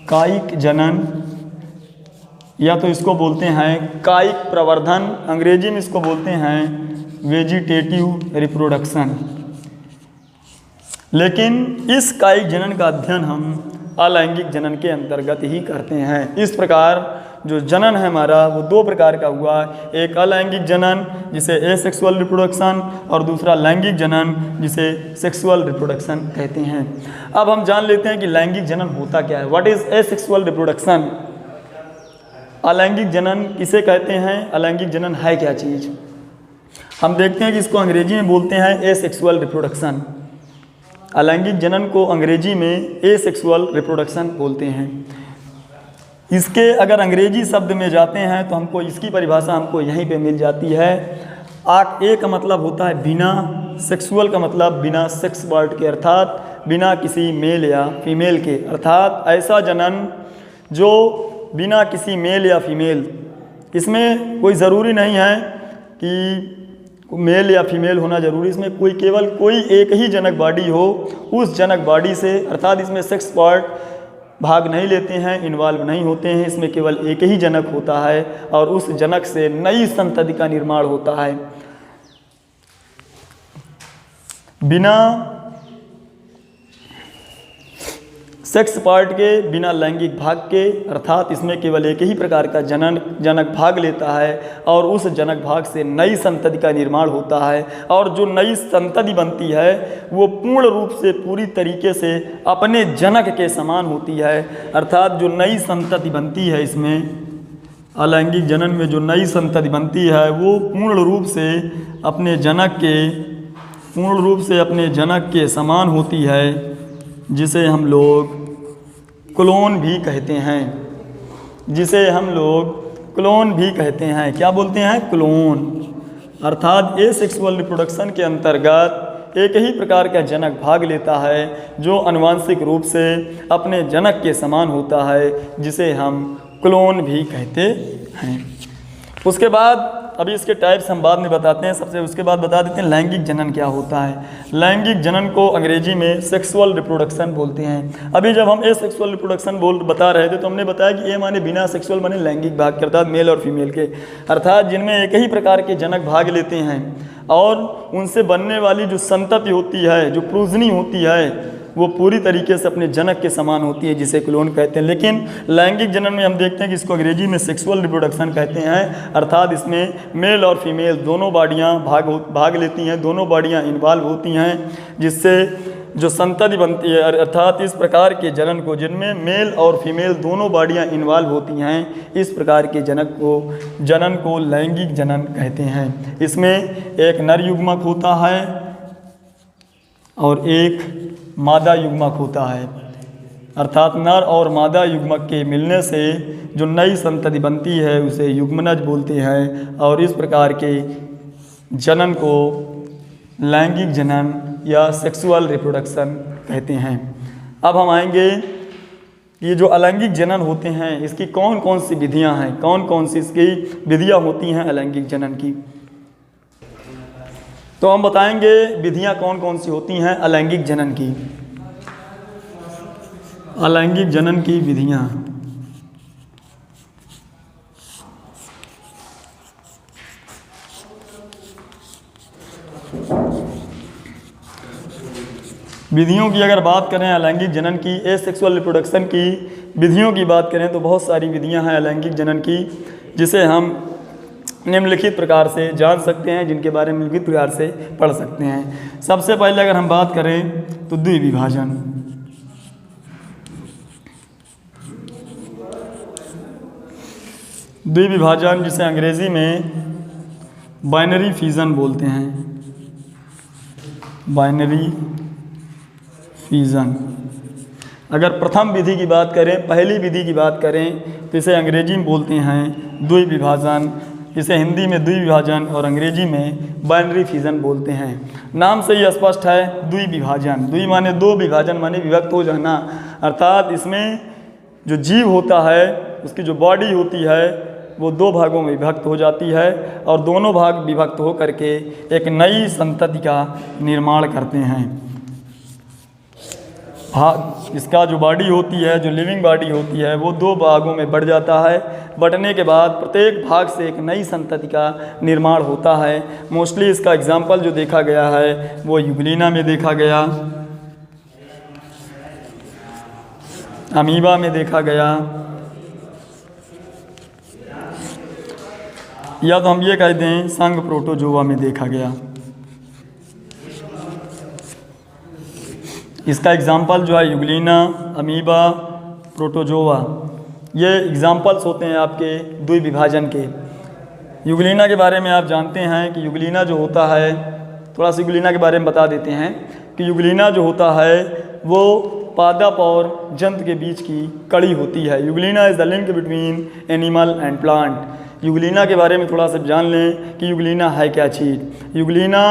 कायिक जनन, या तो इसको बोलते हैं कायिक प्रवर्धन, अंग्रेजी में इसको बोलते हैं वेजिटेटिव रिप्रोडक्शन। लेकिन इस कायिक जनन का अध्ययन हम अलैंगिक जनन के अंतर्गत ही करते हैं। इस प्रकार जो जनन है हमारा वो 2 प्रकार का हुआ, एक अलैंगिक जनन जिसे एसेक्सुअल रिप्रोडक्शन, और दूसरा लैंगिक जनन जिसे सेक्सुअल रिप्रोडक्शन कहते हैं। अब हम जान लेते हैं कि लैंगिक जनन होता क्या है। What is asexual reproduction? अलैंगिक जनन किसे कहते हैं, अलैंगिक जनन है क्या चीज़? हम देखते हैं कि इसको अंग्रेजी में बोलते हैं एसेक्सुअल रिप्रोडक्शन। अलैंगिक जनन को अंग्रेजी में एसेक्सुअल रिप्रोडक्शन बोलते हैं। इसके अगर अंग्रेजी शब्द में जाते हैं तो हमको इसकी परिभाषा हमको यहीं पे मिल जाती है। ए का मतलब होता है बिना, सेक्सुअल का मतलब बिना सेक्स वर्ड के, अर्थात बिना किसी मेल या फीमेल के, अर्थात ऐसा जनन जो बिना किसी मेल या फीमेल, इसमें कोई ज़रूरी नहीं है कि मेल या फीमेल होना ज़रूरी, इसमें केवल कोई एक ही जनक बॉडी हो, उस जनक बॉडी से, अर्थात इसमें सेक्स पार्ट भाग नहीं लेते हैं, इन्वॉल्व नहीं होते हैं, इसमें केवल एक ही जनक होता है और उस जनक से नई संतति का निर्माण होता है। बिना सेक्स पार्ट के, बिना लैंगिक भाग के, अर्थात इसमें केवल एक ही प्रकार का जनक भाग लेता है और उस जनक भाग से नई संतति का निर्माण होता है, और जो नई संतति बनती है वो पूर्ण रूप से, पूरी तरीके से अपने जनक के समान होती है। अर्थात जो नई संतति बनती है इसमें, अलैंगिक जनन में जो नई संतति बनती है वो पूर्ण रूप से अपने जनक के समान होती है, जिसे हम लोग क्लोन भी कहते हैं, क्या बोलते हैं? क्लोन। अर्थात एसेक्सुअल रिप्रोडक्शन के अंतर्गत एक ही प्रकार का जनक भाग लेता है जो आनुवंशिक रूप से अपने जनक के समान होता है, जिसे हम क्लोन भी कहते हैं। उसके बाद अभी इसके टाइप्स हम बाद में बताते हैं, उसके बाद बता देते हैं लैंगिक जनन क्या होता है। लैंगिक जनन को अंग्रेजी में सेक्सुअल रिप्रोडक्शन बोलते हैं। अभी जब हम एसेक्सुअल रिप्रोडक्शन बता रहे थे तो हमने बताया कि ए माने बिना सेक्सुअल माने लैंगिक भाग के, अर्थात मेल और फीमेल के, अर्थात जिनमें एक ही प्रकार के जनक भाग लेते हैं और उनसे बनने वाली जो संतति होती है, जो प्रोजनी होती है, वो पूरी तरीके से अपने जनक के समान होती है, जिसे क्लोन कहते हैं। लेकिन लैंगिक जनन में हम देखते हैं कि इसको अंग्रेजी में सेक्सुअल रिप्रोडक्शन कहते हैं, अर्थात इसमें मेल और फीमेल दोनों बॉडियाँ भाग लेती हैं, दोनों बॉडियाँ इन्वॉल्व होती हैं, जिससे जो संतति बनती है। अर्थात इस प्रकार के जनन को, जिनमें मेल और फीमेल दोनों बॉडियाँ इन्वॉल्व होती हैं, इस प्रकार के जनन को लैंगिक जनन कहते हैं। इसमें एक नर युग्मक होता है और एक मादा युग्मक होता है, अर्थात नर और मादा युग्मक के मिलने से जो नई संतति बनती है उसे युग्मनज बोलते हैं, और इस प्रकार के जनन को लैंगिक जनन या सेक्सुअल रिप्रोडक्शन कहते हैं। अब हम आएंगे, ये जो अलैंगिक जनन होते हैं इसकी कौन कौन सी विधियां हैं, कौन कौन सी इसकी विधियां होती हैं अलैंगिक जनन की। तो हम बताएंगे विधियां कौन कौन सी होती हैं अलैंगिक जनन की। अलैंगिक जनन की विधियां, विधियों की अगर बात करें अलैंगिक जनन की, एसेक्सुअल रिप्रोडक्शन की विधियों की बात करें तो बहुत सारी विधियां हैं अलैंगिक जनन की, जिसे हम निम्नलिखित प्रकार से जान सकते हैं, जिनके बारे में निम्नलिखित प्रकार से पढ़ सकते हैं। सबसे पहले अगर हम बात करें तो द्विविभाजन। द्विविभाजन जिसे अंग्रेजी में बाइनरी फिजन बोलते हैं, बाइनरी फिजन। अगर प्रथम विधि की बात करें, पहली विधि की बात करें, तो इसे अंग्रेजी में बोलते हैं द्विविभाजन, इसे हिंदी में द्विविभाजन और अंग्रेजी में बाइनरी फिजन बोलते हैं। नाम से ही स्पष्ट है द्विविभाजन, द्वि माने दो, विभाजन माने विभक्त हो जाना, अर्थात इसमें जो जीव होता है उसकी जो बॉडी होती है वो दो भागों में विभक्त हो जाती है और दोनों भाग विभक्त हो करके एक नई संतति का निर्माण करते हैं। भाग इसका जो बॉडी होती है, जो लिविंग बॉडी होती है, वो दो भागों में बढ़ जाता है। बढ़ने के बाद प्रत्येक भाग से एक नई संतति का निर्माण होता है। मोस्टली इसका एग्जाम्पल जो देखा गया है वो यूग्लिना में देखा गया, अमीबा में देखा गया, या तो हम ये कह दें संघ प्रोटोजोआ में देखा गया। इसका एग्जाम्पल जो है यूग्लिना, अमीबा, प्रोटोजोआ, ये एग्जाम्पल्स होते हैं आपके द्विविभाजन के। यूग्लिना के बारे में आप जानते हैं कि यूग्लिना जो होता है, थोड़ा सा यूग्लिना के बारे में बता देते हैं कि यूग्लिना जो होता है वो पादप और जंतु के बीच की कड़ी होती है। Euglena is the link between animal and plant. Euglena के बारे में थोड़ा सा जान लें कि यूग्लिना है क्या चीज़। यूग्लिना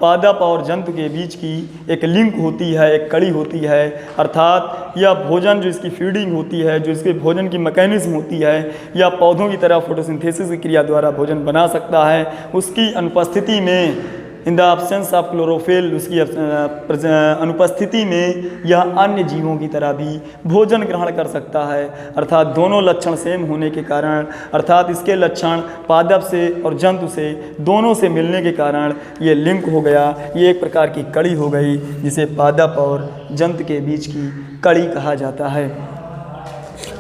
पादप और जंतु के बीच की एक लिंक होती है, एक कड़ी होती है, अर्थात यह भोजन जो इसकी फीडिंग होती है, जो इसके भोजन की मैकेनिज्म होती है, या पौधों की तरह फोटोसिंथेसिस की क्रिया द्वारा भोजन बना सकता है, उसकी अनुपस्थिति में, in the absence of chlorophyll, उसकी अनुपस्थिति में यह अन्य जीवों की तरह भी भोजन ग्रहण कर सकता है। अर्थात दोनों लक्षण सेम होने के कारण, अर्थात इसके लक्षण पादप से और जंतु से दोनों से मिलने के कारण ये लिंक हो गया, ये एक प्रकार की कड़ी हो गई जिसे पादप और जंतु के बीच की कड़ी कहा जाता है।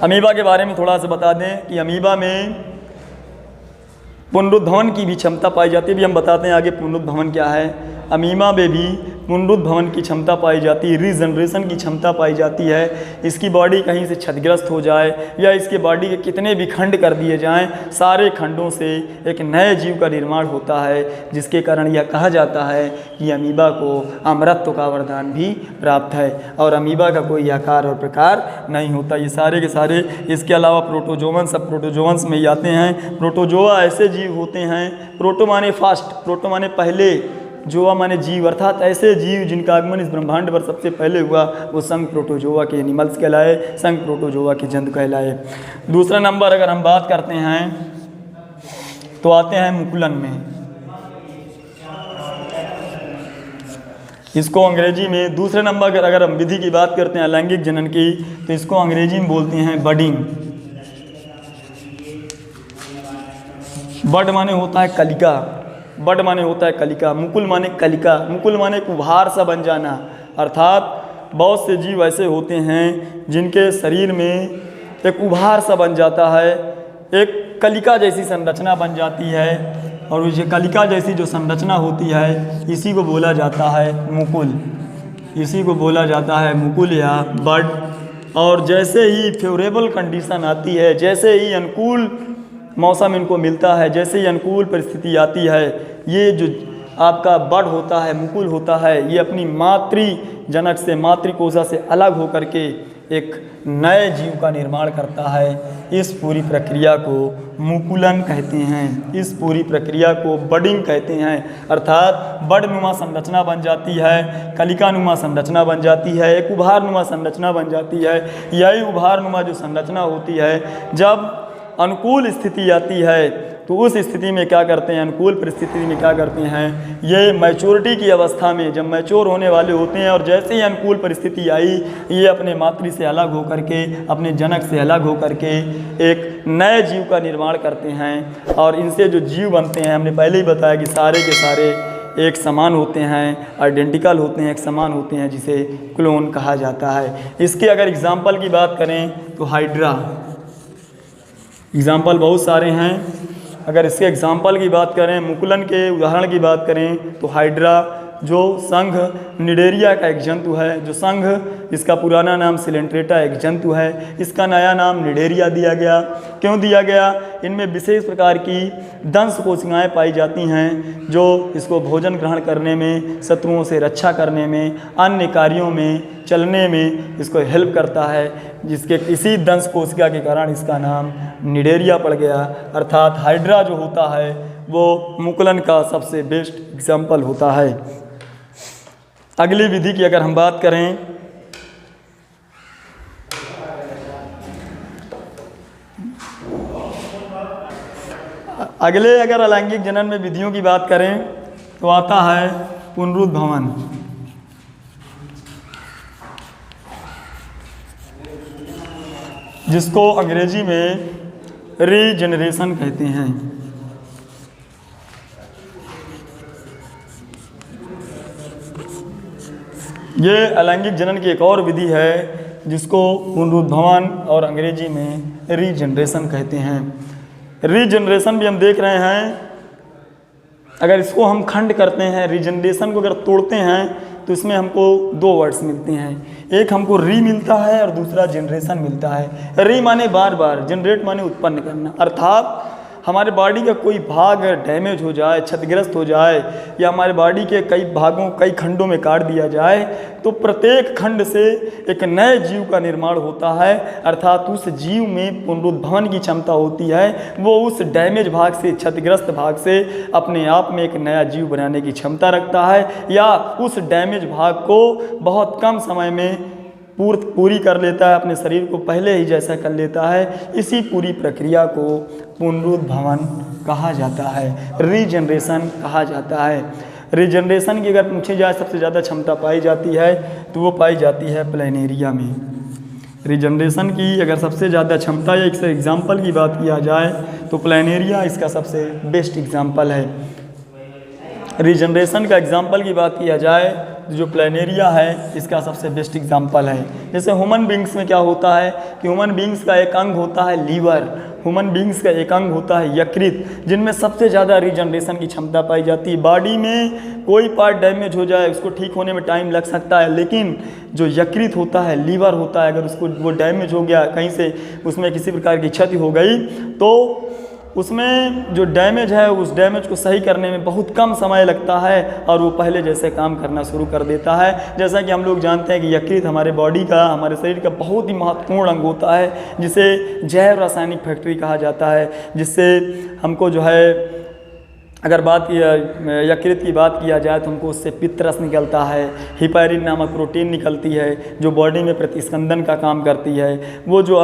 अमीबा के बारे में थोड़ा सा बता दें कि अमीबा में पुनरुद्भवन की भी क्षमता पाई जाती है। भी हम बताते हैं आगे पुनरुद्भवन क्या है। अमीबा में भी पुनरुद्भवन की क्षमता पाई जाती है, रीजनरेशन की क्षमता पाई जाती है। इसकी बॉडी कहीं से क्षतिग्रस्त हो जाए या इसके बॉडी के कितने भी खंड कर दिए जाएं, सारे खंडों से एक नए जीव का निर्माण होता है, जिसके कारण यह कहा जाता है कि अमीबा को अमरत्व का वरदान भी प्राप्त है और अमीबा का कोई आकार और प्रकार नहीं होता। ये सारे के सारे, इसके अलावा प्रोटोजोवन, सब प्रोटोजोवंस में ही आते हैं। प्रोटोजोआ ऐसे जीव होते हैं, प्रोटो माने फास्ट, प्रोटो माने पहले, जोआ माने जीव, अर्थात ऐसे जीव जिनका आगमन इस ब्रह्मांड पर सबसे पहले हुआ, वो संघ प्रोटोजोआ के एनिमल्स कहलाए, संघ प्रोटोजोआ के जंतु कहलाए। दूसरा नंबर अगर हम बात करते हैं तो आते हैं मुकुलन में। इसको अंग्रेजी में, दूसरे नंबर अगर हम विधि की बात करते हैं लैंगिक जनन की, तो इसको अंग्रेजी में बोलते हैं बडिंग। बड माने होता है कलिका, बड माने होता है कलिका, मुकुल माने कलिका, मुकुल माने कुभार सा बन जाना। अर्थात बहुत से जीव ऐसे होते हैं जिनके शरीर में एक उभार सा बन जाता है, एक कलिका जैसी संरचना बन जाती है, और उस कलिका जैसी जो संरचना होती है इसी को बोला जाता है मुकुल, इसी को बोला जाता है मुकुल या बड। और जैसे ही फेवरेबल कंडीशन आती है, जैसे ही अनुकूल मौसम इनको मिलता है, जैसे ही अनुकूल परिस्थिति आती है, ये जो आपका बड होता है, मुकुल होता है, ये अपनी मातृ जनक से, मातृकोशा से अलग होकर के एक नए जीव का निर्माण करता है। इस पूरी प्रक्रिया को मुकुलन कहते हैं, इस पूरी प्रक्रिया को बडिंग कहते हैं। अर्थात बडनुमा संरचना बन जाती है, कलिकानुमा संरचना बन जाती है, एक उभारनुमा संरचना बन जाती है। यही उभारनुमा जो संरचना होती है, जब अनुकूल स्थिति आती है तो उस स्थिति में क्या करते हैं, अनुकूल परिस्थिति में क्या करते हैं, ये मैच्योरिटी की अवस्था में जब मैच्योर होने वाले होते हैं और जैसे ही अनुकूल परिस्थिति आई, ये अपने मातृ से अलग होकर के, अपने जनक से अलग होकर के एक नए जीव का निर्माण करते हैं। और इनसे जो जीव बनते हैं, हमने पहले ही बताया कि सारे के सारे एक समान होते हैं, आइडेंटिकल होते हैं, एक समान होते हैं, जिसे क्लोन कहा जाता है। इसके अगर एग्जाम्पल की बात करें तो हाइड्रा, एग्जाम्पल बहुत सारे हैं। अगर इसके एग्जाम्पल की बात करें, मुकुलन के उदाहरण की बात करें तो हाइड्रा, जो संघ निडेरिया का एक जंतु है, जो संघ इसका पुराना नाम सिलेंट्रेटा एक जंतु है, इसका नया नाम निडेरिया दिया गया। क्यों दिया गया? इनमें विशेष प्रकार की दंश कोशिकाएँ पाई जाती हैं जो इसको भोजन ग्रहण करने में, शत्रुओं से रक्षा करने में, अन्य कार्यों में, चलने में इसको हेल्प करता है, जिसके इसी दंश कोशिका के कारण इसका नाम निडेरिया पड़ गया। अर्थात हाइड्रा जो होता है वो मुकुलन का सबसे बेस्ट एग्जाम्पल होता है। अगली विधि की अगर हम बात करें, अगले अगर अलैंगिक जनन में विधियों की बात करें तो आता है पुनरुद्भवन, जिसको अंग्रेजी में रीजनरेशन कहते हैं। ये अलैंगिक जनन की एक और विधि है जिसको पुनरुद्भवन और अंग्रेजी में रीजनरेशन कहते हैं। रीजनरेशन भी हम देख रहे हैं, अगर इसको हम खंड करते हैं, रीजनरेशन को अगर तोड़ते हैं तो इसमें हमको दो वर्ड्स मिलते हैं। एक हमको री मिलता है और दूसरा जनरेशन मिलता है। री माने बार बार, जनरेट माने उत्पन्न करना। अर्थात हमारे बॉडी का कोई भाग डैमेज हो जाए, क्षतिग्रस्त हो जाए, या हमारे बॉडी के कई भागों, कई खंडों में काट दिया जाए, तो प्रत्येक खंड से एक नए जीव का निर्माण होता है। अर्थात उस जीव में पुनरुद्भवन की क्षमता होती है। वो उस डैमेज भाग से, क्षतिग्रस्त भाग से अपने आप में एक नया जीव बनाने की क्षमता रखता है, या उस डैमेज भाग को बहुत कम समय में पूरी कर लेता है, अपने शरीर को पहले ही जैसा कर लेता है। इसी पूरी प्रक्रिया को पुनरुद्भवन कहा जाता है, रीजनरेशन कहा जाता है। रीजनरेशन की अगर पूछी जाए सबसे ज़्यादा क्षमता पाई जाती है तो वो पाई जाती है प्लेनेरिया में। रीजनरेशन की अगर सबसे ज़्यादा क्षमता या एक एग्जाम्पल की बात किया जाए तो प्लेनेरिया इसका सबसे बेस्ट एग्जाम्पल है। रीजनरेशन का एग्जाम्पल की बात किया जाए जो प्लेनेरिया है इसका सबसे बेस्ट एग्जाम्पल है। जैसे ह्यूमन बींग्स में क्या होता है कि ह्यूमन बींग्स का एक अंग होता है लीवर, ह्यूमन बींग्स का एक अंग होता है यकृत, जिनमें सबसे ज़्यादा रीजनरेशन की क्षमता पाई जाती है। बॉडी में कोई पार्ट डैमेज हो जाए, उसको ठीक होने में टाइम लग सकता है, लेकिन जो यकृत होता है, लीवर होता है, अगर उसको वो डैमेज हो गया, कहीं से उसमें किसी प्रकार की क्षति हो गई, तो उसमें जो डैमेज है उस डैमेज को सही करने में बहुत कम समय लगता है और वो पहले जैसे काम करना शुरू कर देता है। जैसा कि हम लोग जानते हैं कि यकृत हमारे बॉडी का, हमारे शरीर का बहुत ही महत्वपूर्ण अंग होता है, जिसे जैव रासायनिक फैक्ट्री कहा जाता है, जिससे हमको जो है अगर बात यकृत की बात किया जाए तो हमको उससे पित्तरस निकलता है, हिपैरिन नामक प्रोटीन निकलती है जो बॉडी में प्रतिस्पंदन का काम करती है। वो जो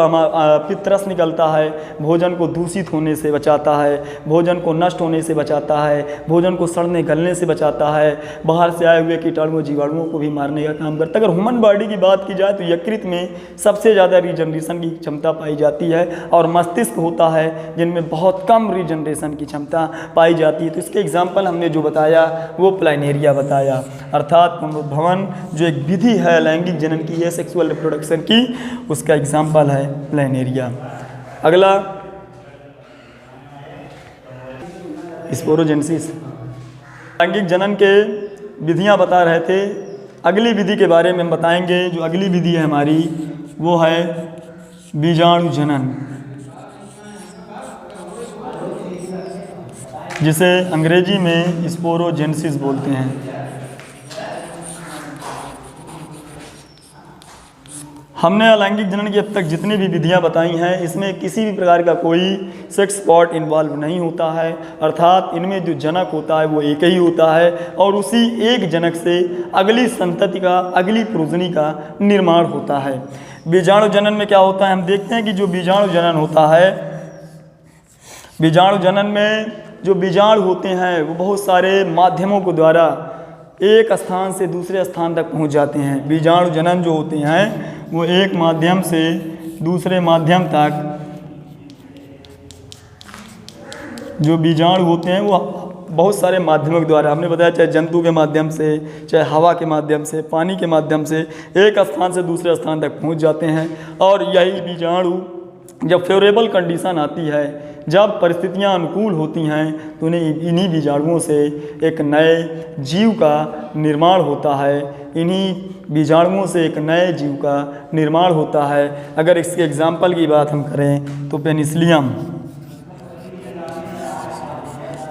पित्तरस निकलता है भोजन को दूषित होने से बचाता है, भोजन को नष्ट होने से बचाता है, भोजन को सड़ने गलने से बचाता है, बाहर से आए हुए कीटाणु जीवाणुओं को भी मारने का काम करता है। अगर ह्यूमन बॉडी की बात की जाए तो यकृत में सबसे ज़्यादा रीजनरेशन की क्षमता पाई जाती है और मस्तिष्क होता है जिनमें बहुत कम रीजनरेशन की क्षमता पाई जाती है। तो इसके एग्जाम्पल हमने जो बताया वो प्लेनेरिया बताया। अर्थात पुनरुद्भवन जो एक विधि है लैंगिक जनन की है, सेक्सुअल रिप्रोडक्शन की, उसका एग्जाम्पल है प्लेनेरिया। अगला स्पोरोजेनेसिस। लैंगिक जनन के विधियां बता रहे थे, अगली विधि के बारे में हम बताएंगे। जो अगली विधि है हमारी वो है बीजाणु जनन, जिसे अंग्रेजी में स्पोरोजेनेसिस बोलते हैं। हमने अलैंगिक जनन की अब तक जितनी भी विधियां बताई हैं इसमें किसी भी प्रकार का कोई सेक्स पार्ट इन्वॉल्व नहीं होता है। अर्थात इनमें जो जनक होता है वो एक ही होता है और उसी एक जनक से अगली संतति का, अगली प्रोजनी का निर्माण होता है। बीजाणु जनन में क्या होता है, हम देखते हैं कि जो बीजाणु जनन होता है, बीजाणु जनन में जो बीजाणु होते हैं वो बहुत सारे माध्यमों के द्वारा एक स्थान से दूसरे स्थान तक पहुंच जाते हैं। बीजाणु जनन जो होते हैं वो एक माध्यम से दूसरे माध्यम तक, जो बीजाणु होते हैं वो बहुत सारे माध्यमों के द्वारा, हमने बताया चाहे जंतु के माध्यम से, चाहे हवा के माध्यम से, पानी के माध्यम से एक स्थान से दूसरे स्थान तक पहुंच जाते हैं। और यही बीजाणु जब फेवरेबल कंडीशन आती है, जब परिस्थितियां अनुकूल होती हैं तो इन्हीं बीजाणुओं से एक नए जीव का निर्माण होता है। इन्हीं बीजाणुओं से एक नए जीव का निर्माण होता है। अगर इसके एग्जाम्पल की बात हम करें तो पेनिसिलियम,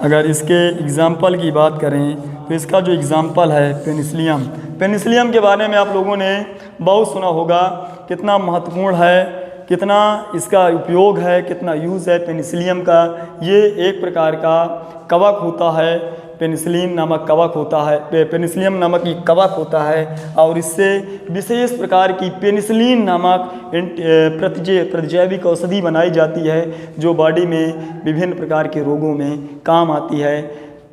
अगर इसके एग्ज़ाम्पल की बात करें तो इसका जो एग्ज़ाम्पल है पेनिसिलियम, पेनिसिलियम के बारे में आप लोगों ने बहुत सुना होगा, कितना महत्वपूर्ण है, कितना इसका उपयोग है, कितना यूज़ है पेनिसिलियम का। ये एक प्रकार का कवक होता है, पेनिसिलिन नामक कवक होता है, पेनिसिलियम नामक एक कवक होता है और इससे विशेष प्रकार की पेनिसिलिन नामक प्रतिजैविक औषधि बनाई जाती है जो बॉडी में विभिन्न प्रकार के रोगों में काम आती है।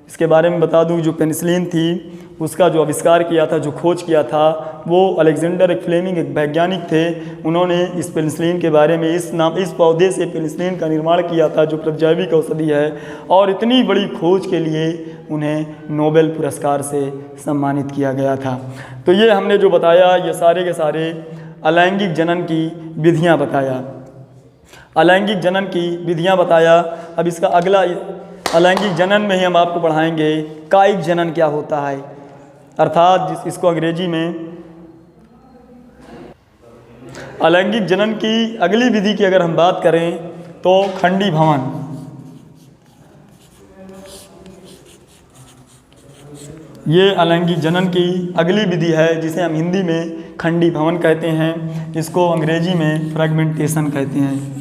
इसके बारे में बता दूं, जो पेनिसिलिन थी उसका जो आविष्कार किया था, जो खोज किया था, वो अलेक्जेंडर फ्लेमिंग एक वैज्ञानिक थे। उन्होंने इस पेनिसिलिन के बारे में इस पौधे से पेनिसिलिन का निर्माण किया था जो प्रतिजैविक औषधि है, और इतनी बड़ी खोज के लिए उन्हें नोबेल पुरस्कार से सम्मानित किया गया था। तो ये हमने जो बताया ये सारे के सारे अलैंगिक जनन की विधियाँ बताया, अलैंगिक जनन की विधियाँ बताया। अब इसका अगला अलैंगिक जनन में ही हम आपको पढ़ाएंगे कायिक जनन क्या होता है, अर्थात इसको अंग्रेजी में अलैंगिक जनन की अगली विधि की अगर हम बात करें तो खंडी भवन। ये अलैंगिक जनन की अगली विधि है जिसे हम हिंदी में खंडी भवन कहते हैं, इसको अंग्रेजी में फ्रेगमेंटेशन कहते हैं,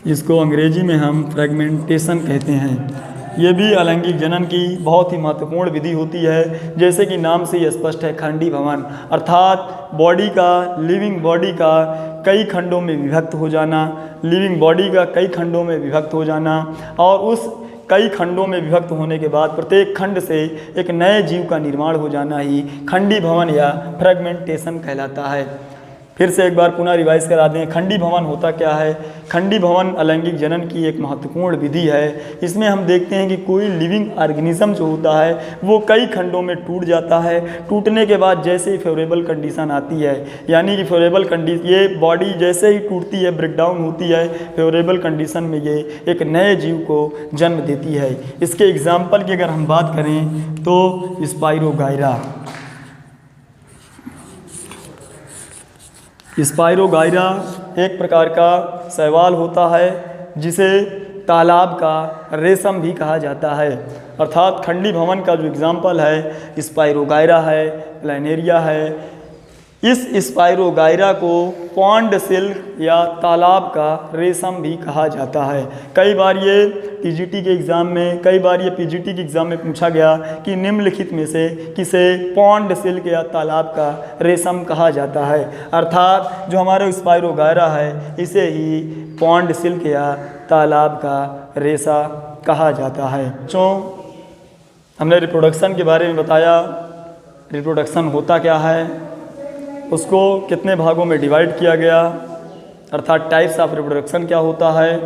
इसको अंग्रेजी में हम फ्रेगमेंटेशन कहते हैं। ये भी अलैंगिक जनन की बहुत ही महत्वपूर्ण विधि होती है। जैसे कि नाम से ये स्पष्ट है, खंडी भवन अर्थात बॉडी का, लिविंग बॉडी का कई खंडों में विभक्त हो जाना, लिविंग बॉडी का कई खंडों में विभक्त हो जाना, और उस कई खंडों में विभक्त होने के बाद प्रत्येक खंड से एक नए जीव का निर्माण हो जाना ही खंडी भवन या फ्रेगमेंटेशन कहलाता है। फिर से एक बार पुनः रिवाइज करा दें, खंडी भवन होता क्या है। खंडी भवन अलैंगिक जनन की एक महत्वपूर्ण विधि है। इसमें हम देखते हैं कि कोई लिविंग ऑर्गेनिज्म जो होता है वो कई खंडों में टूट जाता है। टूटने के बाद जैसे ही फेवरेबल कंडीशन आती है, यानी कि फेवरेबल कंडीशन, ये बॉडी जैसे ही टूटती है, ब्रेकडाउन होती है, फेवरेबल कंडीशन में ये एक नए जीव को जन्म देती है। इसके एग्जाम्पल की अगर हम बात करें तो स्पाइरोगायरा, स्पाइरोगायरा एक प्रकार का शैवाल होता है जिसे तालाब का रेशम भी कहा जाता है। अर्थात खंडी भवन का जो एग्जाम्पल है स्पाइरोगायरा है, प्लानेरिया है। इस स्पाइरोगायरा को पॉन्ड सिल्क या तालाब का रेशम भी कहा जाता है। कई बार ये टीजीटी के एग्ज़ाम में, कई बार ये पीजीटी के एग्ज़ाम में पूछा गया कि निम्नलिखित में से किसे पॉन्ड सिल्क या तालाब का रेशम कहा जाता है। अर्थात जो हमारा स्पाइरोगायरा है इसे ही पॉन्ड सिल्क या तालाब का रेशा कहा जाता है। क्यों? हमने रिप्रोडक्शन के बारे में बताया, रिप्रोडक्शन होता क्या है, उसको कितने भागों में डिवाइड किया गया, अर्थात टाइप्स ऑफ रिप्रोडक्शन क्या होता है।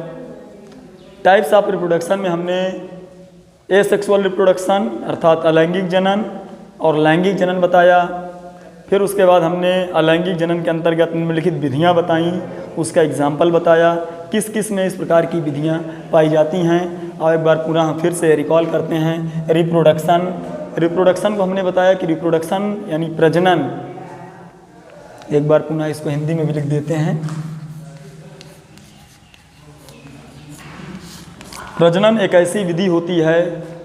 टाइप्स ऑफ रिप्रोडक्शन में हमने एसेक्सुअल रिप्रोडक्शन अर्थात अलैंगिक जनन और लैंगिक जनन बताया। फिर उसके बाद हमने अलैंगिक जनन के अंतर्गत निम्नलिखित विधियाँ बताईं, उसका एग्जाम्पल बताया किस किस में इस प्रकार की विधियाँ पाई जाती हैं। और एक बार पुनः फिर से रिकॉल करते हैं रिप्रोडक्शन। रिप्रोडक्शन को हमने बताया कि रिप्रोडक्शन यानी प्रजनन, एक बार पुनः इसको हिंदी में भी लिख देते हैं। प्रजनन एक ऐसी विधि होती है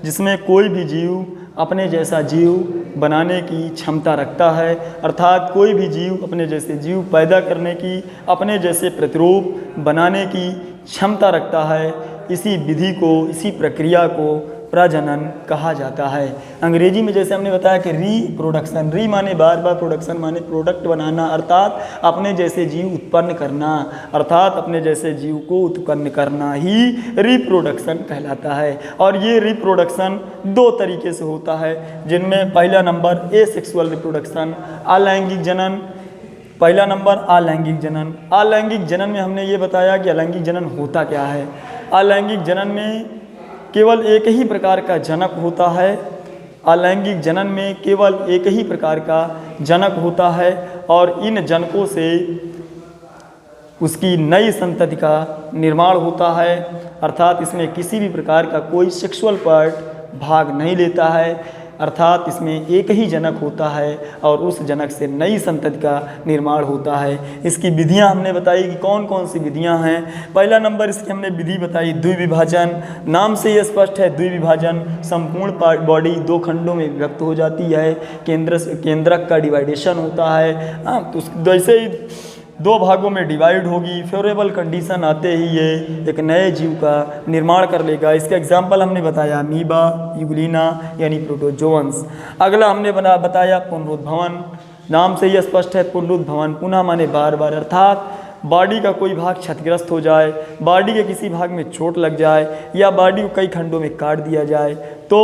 जिसमें कोई भी जीव अपने जैसा जीव बनाने की क्षमता रखता है। अर्थात कोई भी जीव अपने जैसे जीव पैदा करने की, अपने जैसे प्रतिरूप बनाने की क्षमता रखता है। इसी विधि को, इसी प्रक्रिया को प्रजनन कहा जाता है। अंग्रेजी में जैसे हमने बताया कि रीप्रोडक्शन, री माने बार बार, प्रोडक्शन माने प्रोडक्ट बनाना, अर्थात अपने जैसे जीव उत्पन्न करना, अर्थात अपने जैसे जीव को उत्पन्न करना ही रिप्रोडक्शन कहलाता है। और ये रिप्रोडक्शन दो तरीके से होता है, जिनमें पहला नंबर एसेक्सुअल रिप्रोडक्शन, अलैंगिक जनन। पहला नंबर अलैंगिक जनन। अलैंगिक जनन में हमने ये बताया कि अलैंगिक जनन होता क्या है। अलैंगिक जनन में केवल एक ही प्रकार का जनक होता है। अलैंगिक जनन में केवल एक ही प्रकार का जनक होता है और इन जनकों से उसकी नई संतति का निर्माण होता है, अर्थात इसमें किसी भी प्रकार का कोई सेक्सुअल पार्ट भाग नहीं लेता है, अर्थात इसमें एक ही जनक होता है और उस जनक से नई संतति का निर्माण होता है। इसकी विधियां हमने बताई कि कौन कौन सी विधियां हैं। पहला नंबर इसकी हमने विधि बताई द्विविभाजन। नाम से ये स्पष्ट है, द्विविभाजन संपूर्ण बॉडी दो खंडों में विभक्त हो जाती है, केंद्रक का डिवाइडेशन होता है। तो जैसे ही दो भागों में डिवाइड होगी, फेवरेबल कंडीशन आते ही ये एक नए जीव का निर्माण कर लेगा। इसका एग्जाम्पल हमने बताया अमीबा, यूग्लिना यानी प्रोटोजोअन्स। अगला हमने बताया पुनरुद्भवन। नाम से यह स्पष्ट है, पुनरुद्भवन पुनः माने बार बार, अर्थात बॉडी का कोई भाग क्षतिग्रस्त हो जाए, बॉडी के किसी भाग में चोट लग जाए या बॉडी को कई खंडों में काट दिया जाए तो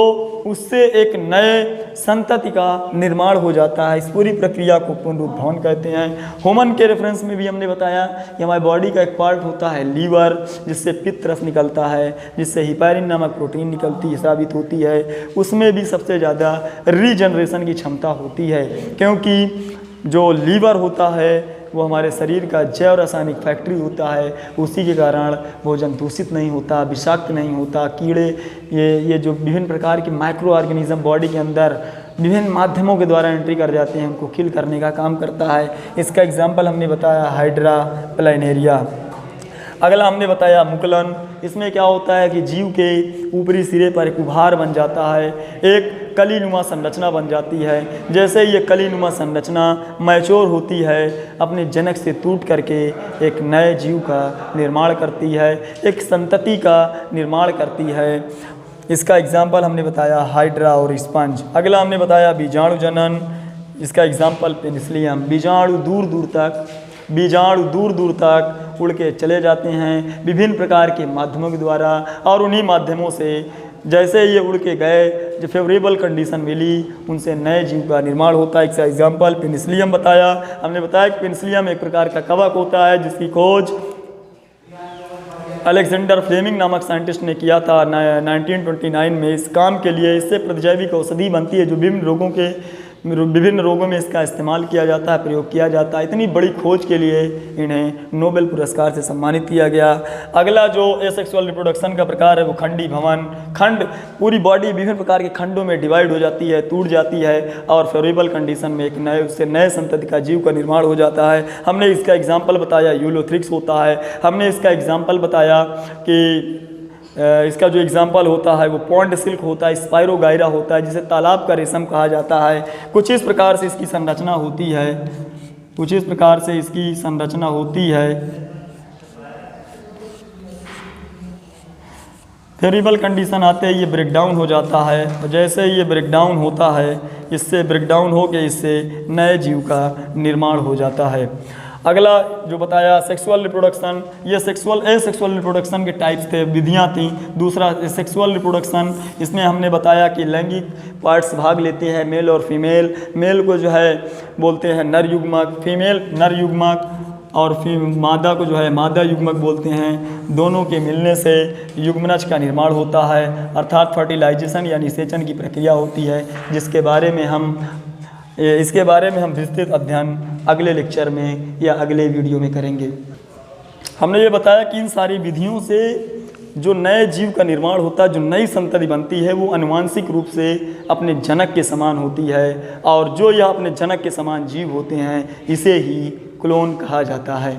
उससे एक नए संतति का निर्माण हो जाता है। इस पूरी प्रक्रिया को पुनरुद्भवन कहते हैं। ह्यूमन के रेफरेंस में भी हमने बताया कि हमारी बॉडी का एक पार्ट होता है लीवर, जिससे पित्त रस निकलता है, जिससे हिपैरिन नामक प्रोटीन निकलती है, साबित होती है। उसमें भी सबसे ज़्यादा रीजनरेशन की क्षमता होती है, क्योंकि जो लीवर होता है वो हमारे शरीर का जैव रासायनिक फैक्ट्री होता है। उसी के कारण भोजन दूषित नहीं होता, विषाक्त नहीं होता। कीड़े ये जो विभिन्न प्रकार के माइक्रो ऑर्गेनिज्म बॉडी के अंदर विभिन्न माध्यमों के द्वारा एंट्री कर जाते हैं, उनको किल करने का काम करता है। इसका एग्जाम्पल हमने बताया हाइड्रा प्लाइनेरिया। अगला हमने बताया मुकुलन। इसमें क्या होता है कि जीव के ऊपरी सिरे पर एक उभार बन जाता है, एक कलीनुमा संरचना बन जाती है। जैसे ये कलीनुमा संरचना मैच्योर होती है, अपने जनक से टूट करके एक नए जीव का निर्माण करती है, एक संतति का निर्माण करती है। इसका एग्जाम्पल हमने बताया हाइड्रा और स्पंज। अगला हमने बताया बीजाणु जनन। इसका एग्जाम्पल पेनिसिलियम। बीजाणु दूर दूर तक उड़ के चले जाते हैं विभिन्न प्रकार के माध्यमों के द्वारा, और उन्हीं माध्यमों से जैसे ये उड़ के गए, जो फेवरेबल कंडीशन मिली, उनसे नए जीव का निर्माण होता है। इसका एग्जाम्पल पेनिसिलियम बताया। हमने बताया कि पेनिसिलियम एक प्रकार का कवक होता है, जिसकी खोज अलेक्जेंडर फ्लेमिंग नामक साइंटिस्ट ने किया था 1929 में। इस काम के लिए इससे प्रतिजैविक औषधि बनती है, जो विभिन्न रोगों में इसका इस्तेमाल किया जाता है, प्रयोग किया जाता है। इतनी बड़ी खोज के लिए इन्हें नोबेल पुरस्कार से सम्मानित किया गया। अगला जो एसेक्सुअल रिप्रोडक्शन का प्रकार है वो खंडी भवन। खंड पूरी बॉडी विभिन्न प्रकार के खंडों में डिवाइड हो जाती है, टूट जाती है, और फेवरेबल कंडीशन में एक नए संतति का जीव का निर्माण हो जाता है। हमने इसका एग्जाम्पल बताया यूलोथ्रिक्स होता है। हमने इसका एग्जाम्पल बताया कि इसका जो एग्जाम्पल होता है वो पॉन्ड सिल्क होता है, स्पाइरोगाइरा होता है, जिसे तालाब का रेशम कहा जाता है। कुछ इस प्रकार से इसकी संरचना होती है। फेवरेबल कंडीशन आते ही ये ब्रेकडाउन हो जाता है, और जैसे ये ब्रेकडाउन होता है, इससे ब्रेकडाउन होकर इससे नए जीव का निर्माण हो जाता है। अगला जो बताया सेक्सुअल रिप्रोडक्शन। ये एसेक्सुअल रिप्रोडक्शन के टाइप्स थे, विधियां थी। दूसरा सेक्सुअल रिप्रोडक्शन, इसमें हमने बताया कि लैंगिक पार्ट्स भाग लेते हैं, मेल और फीमेल। मेल को जो है बोलते हैं नर युग्मक, फीमेल नर युग्मक, और फिर मादा को जो है मादा युग्मक बोलते हैं। दोनों के मिलने से युग्मनज का निर्माण होता है, अर्थात फर्टिलाइजेशन या निषेचन की प्रक्रिया होती है, इसके बारे में हम विस्तृत अध्ययन अगले लेक्चर में या अगले वीडियो में करेंगे। हमने ये बताया कि इन सारी विधियों से जो नए जीव का निर्माण होता है, जो नई संतति बनती है, वो आनुवांशिक रूप से अपने जनक के समान होती है, और जो यह अपने जनक के समान जीव होते हैं, इसे ही क्लोन कहा जाता है।